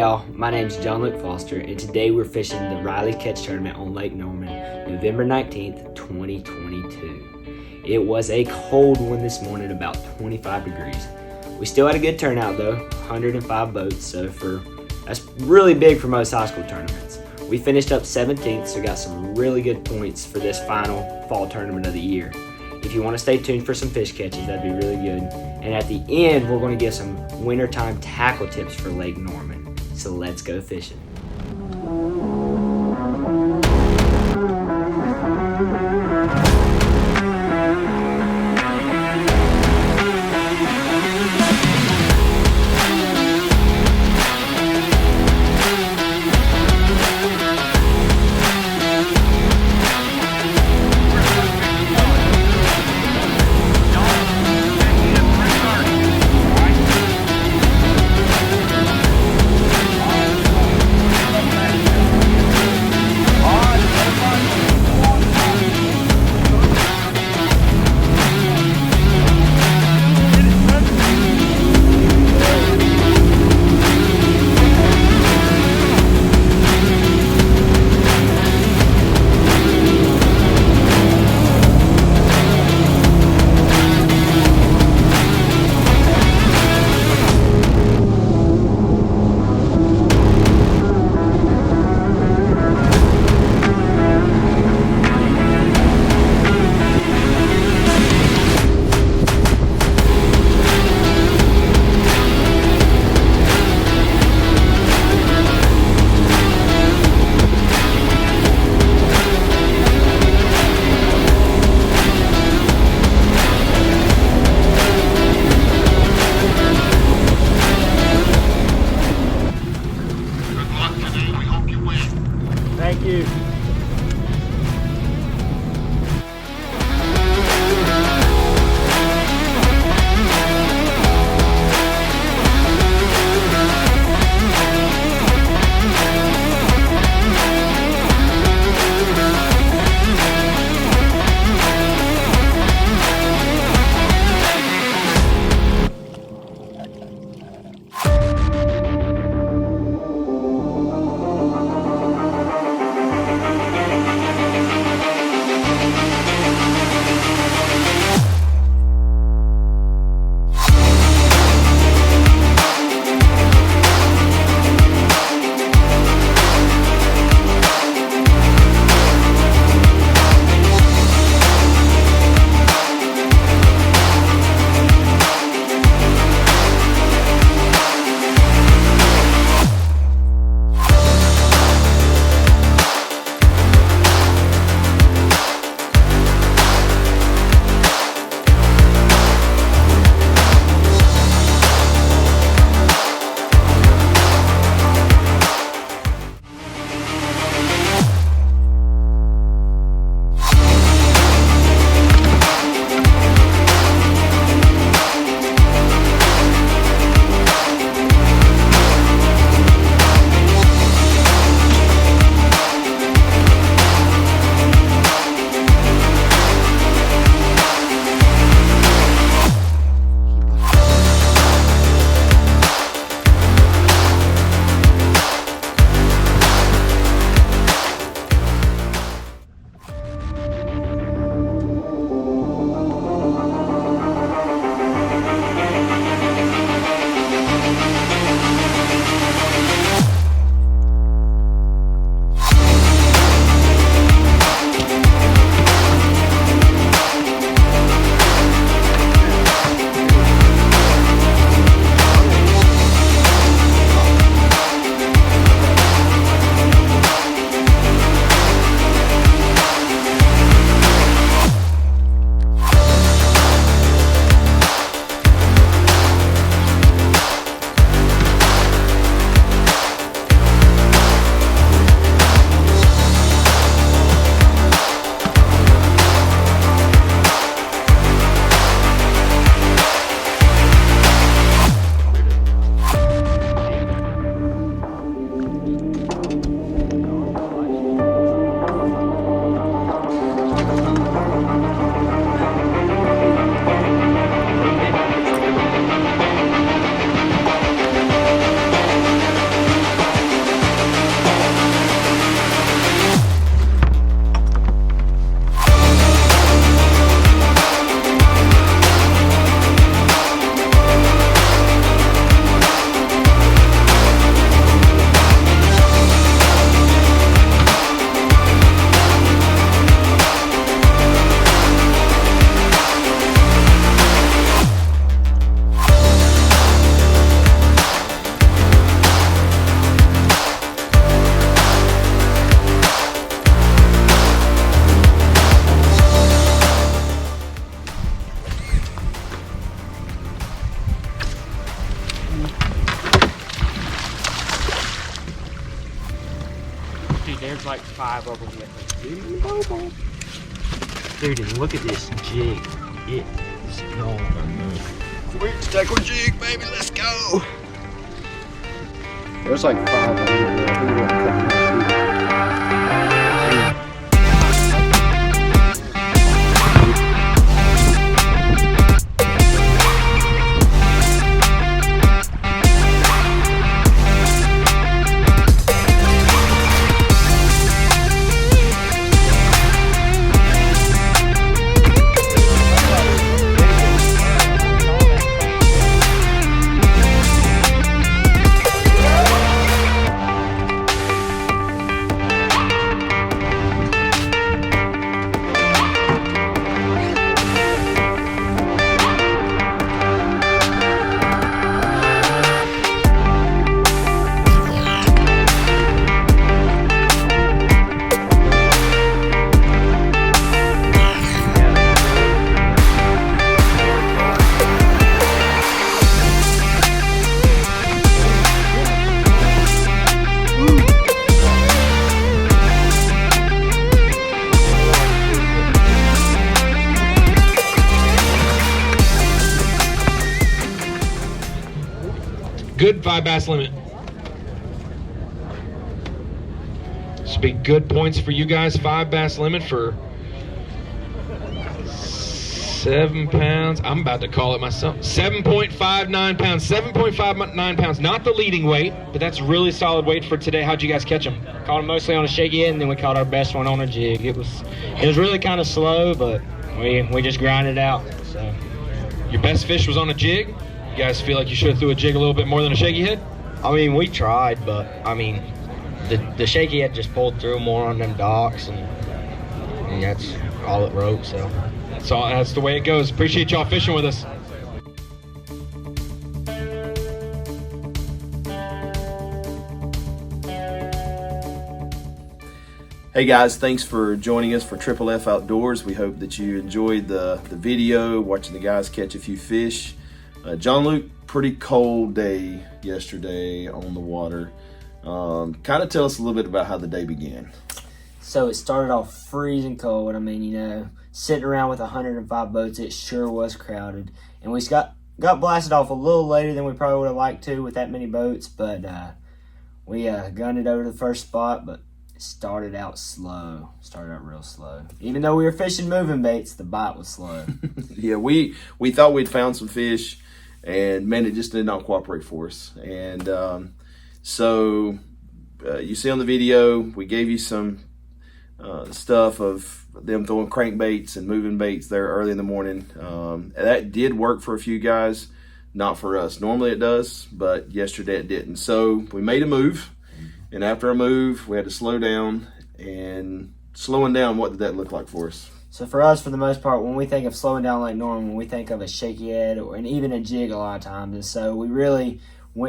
y'all, my name's Jon Luke Foster, and today we're fishing the Riley Catch Tournament on Lake Norman, November 19th, 2022. It was a cold one this morning, about 25 degrees. We still had a good turnout though, 105 boats, that's really big for most high school tournaments. We finished up 17th, so got some really good points for this final fall tournament of the year. If you want to stay tuned for some fish catches, that'd be really good. And at the end, we're going to get some wintertime tackle tips for Lake Norman. So let's go fishing. Thank you. 5 of them yet. Dude, and look at this jig. It's gone. Quick tackle jig, baby, let's go. There's like 5 of them. Good 5 bass limit. This will be good points for you guys. 5 bass limit for 7 pounds. I'm about to call it myself. 7.59 pounds. 7.59 pounds. Not the leading weight, but that's really solid weight for today. How'd you guys catch them? Caught them mostly on a shaky head, and then we caught our best one on a jig. It was really kind of slow, but we just grinded it out. So Your best fish was on a jig? You guys feel like you should have threw a jig a little bit more than a shaky head? I mean, we tried, but I mean, the shaky head just pulled through more on them docks, and that's all it wrote. So that's the way it goes. Appreciate y'all fishing with us. Hey guys, thanks for joining us for Triple F Outdoors. We hope that you enjoyed the video, watching the guys catch a few fish. Jon Luke, pretty cold day yesterday on the water. Kind of tell us a little bit about how the day began. So it started off freezing cold. I mean, sitting around with 105 boats, it sure was crowded. And we got blasted off a little later than we probably would have liked to with that many boats. But we gunned it over to the first spot, but started out real slow. Even though we were fishing moving baits, the bite was slow. Yeah, we thought we'd found some fish, and man, it just did not cooperate for us. And so you see on the video, we gave you some stuff of them throwing crankbaits and moving baits there early in the morning. That did work for a few guys, not for us. Normally it does, but yesterday it didn't. So we made a move. And after a move, we had to slow down. And slowing down, what did that look like for us? So for us, for the most part, when we think of slowing down like normal, we think of a shaky head and even a jig a lot of times. And so we really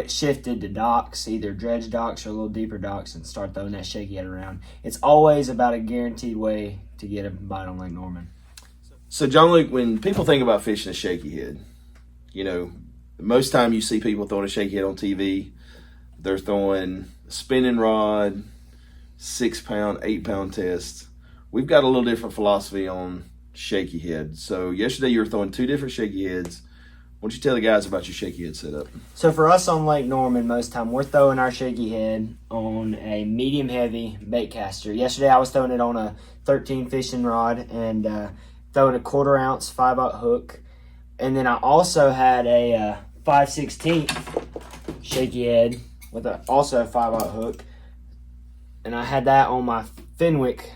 shifted to docks, either dredge docks or a little deeper docks, and start throwing that shaky head around. It's always about a guaranteed way to get a bite on Lake Norman. So Jon Luke, when people think about fishing a shaky head, most time you see people throwing a shaky head on TV, they're throwing a spinning rod, 6-pound, 8-pound test. We've got a little different philosophy on shaky head. So yesterday you were throwing 2 different shaky heads. Why don't you tell the guys about your shaky head setup? So for us on Lake Norman, most time we're throwing our shaky head on a medium heavy bait caster. Yesterday I was throwing it on a 13 fishing rod and throwing a 1/4 ounce 5/0 hook. And then I also had a 5/16 shaky head with also a 5/0 hook, and I had that on my Fenwick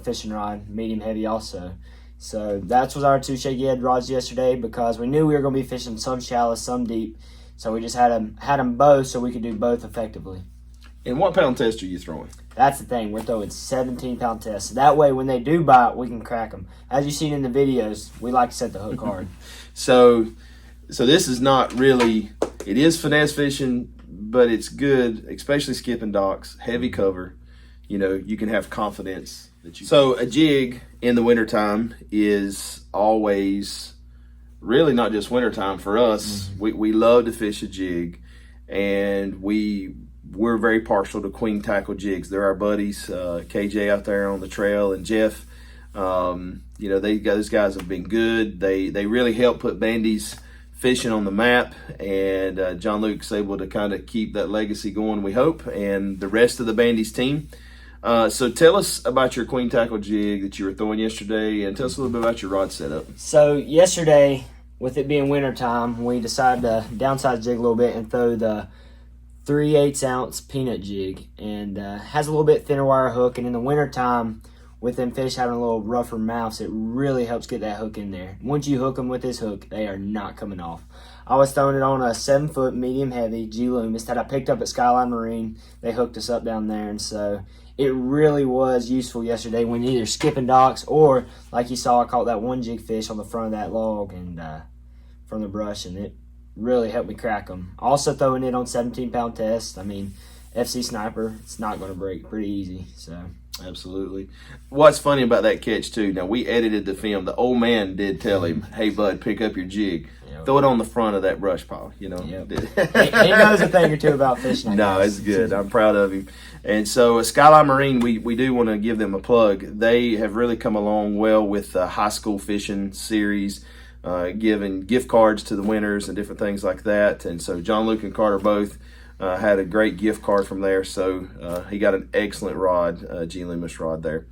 fishing rod, medium heavy also. So that was our 2 shaky head rods yesterday, because we knew we were going to be fishing some shallow, some deep. So we just had them both so we could do both effectively. And what pound test are you throwing? That's the thing. We're throwing 17-pound tests. So that way, when they do bite, we can crack them. As you've seen in the videos, we like to set the hook hard. So this is not really, it is finesse fishing, but it's good, especially skipping docks, heavy cover. You can have confidence that you. So a jig in the wintertime is always, really not just wintertime for us. Mm-hmm. We love to fish a jig, and we we're very partial to queen tackle jigs. They're our buddies, KJ out there on the trail and Jeff. You know, those guys have been good. They really help put Bandy's fishing on the map, and Jon Luke's able to kind of keep that legacy going, we hope, and the rest of the Bandy's team. So tell us about your queen tackle jig that you were throwing yesterday, and tell us a little bit about your rod setup. So yesterday, with it being winter time, we decided to downsize jig a little bit and throw the 3/8 ounce peanut jig, and has a little bit thinner wire hook, and in the winter time, with them fish having a little rougher mouths, it really helps get that hook in there. Once you hook them with this hook, they are not coming off. I was throwing it on a 7-foot medium heavy G Loomis that I picked up at Skyline Marine. They hooked us up down there, and so it really was useful yesterday when either skipping docks or, like you saw, I caught that one jig fish on the front of that log and from the brush, and it really helped me crack them. Also throwing it on 17-pound test. I mean, FC Sniper, it's not going to break pretty easy, so... Absolutely. What's funny about that catch too, now we edited the film. The old man did tell him, hey bud, pick up your jig. Yep. Throw it on the front of that brush pile, you know. Yep. he knows a thing or two about fishing. No, it's good. I'm proud of him. And so Skyline Marine, we do want to give them a plug. They have really come along well with the high school fishing series, giving gift cards to the winners and different things like that. And so Jon Luke and Carter both had a great gift card from there, so he got an excellent rod, G Loomis rod there.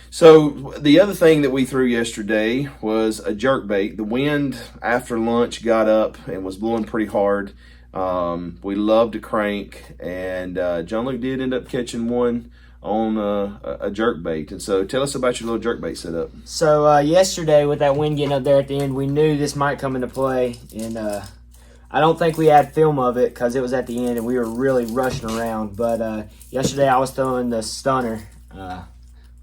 So the other thing that we threw yesterday was a jerkbait. The wind after lunch got up and was blowing pretty hard. We loved to crank, and Jon Luke did end up catching one on a jerkbait. And so tell us about your little jerkbait setup. So yesterday, with that wind getting up there at the end, we knew this might come into play, and I don't think we had film of it because it was at the end and we were really rushing around. But yesterday I was throwing the stunner,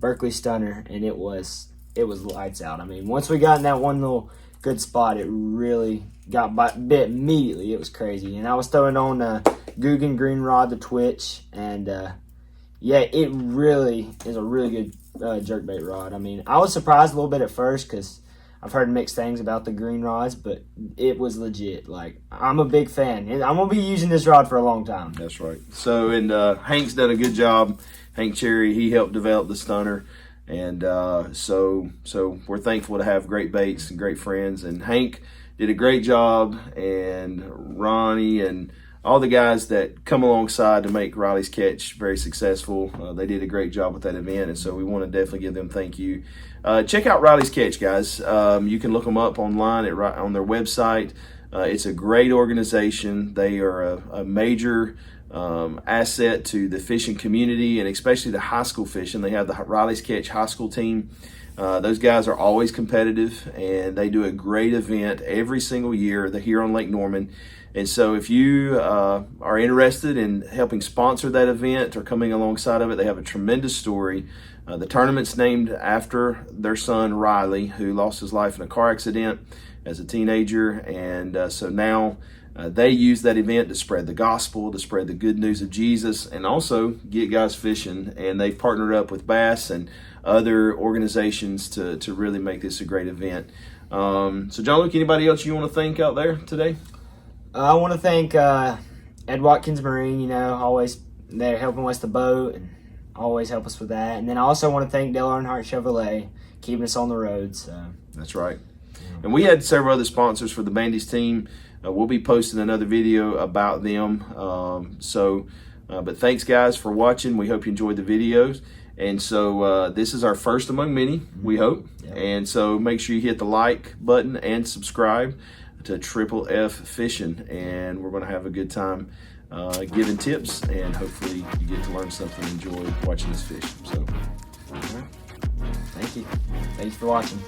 Berkeley stunner, and it was lights out. I mean, once we got in that one little good spot, it really got bit immediately. It was crazy. And I was throwing on a Guggen green rod, the Twitch, and yeah, it really is a really good jerkbait rod. I mean, I was surprised a little bit at first because I've heard mixed things about the green rods, but it was legit. Like, I'm a big fan. I'm going to be using this rod for a long time. That's right. So, and Hank's done a good job. Hank Cherry, he helped develop the stunner. And so we're thankful to have great baits and great friends. And Hank did a great job, and Ronnie and all the guys that come alongside to make Riley's Catch very successful. They did a great job with that event, and so we want to definitely give them thank you. Check out Riley's Catch, guys. You can look them up online on their website. It's a great organization. They are a major asset to the fishing community, and especially the high school fishing. They have the Riley's Catch high school team. Those guys are always competitive, and they do a great event every single year. They're here on Lake Norman. And so if you are interested in helping sponsor that event or coming alongside of it, they have a tremendous story. The tournament's named after their son, Riley, who lost his life in a car accident as a teenager. And so now they use that event to spread the gospel, to spread the good news of Jesus, and also get guys fishing. And they've partnered up with Bass and other organizations to really make this a great event. So Jon Luke, anybody else you want to thank out there today? I want to thank Ed Watkins Marine, always they're helping us the boat and always help us with that. And then I also want to thank Dale Earnhardt Chevrolet, keeping us on the road. So that's right. And we had several other sponsors for the Bandy's team. We'll be posting another video about them. But thanks, guys, for watching. We hope you enjoyed the videos. And so this is our first among many, we hope. Yep. And so make sure you hit the like button and subscribe to Triple F Fishing, and we're going to have a good time giving tips, and hopefully you get to learn something and enjoy watching us fish. So, thank you for watching.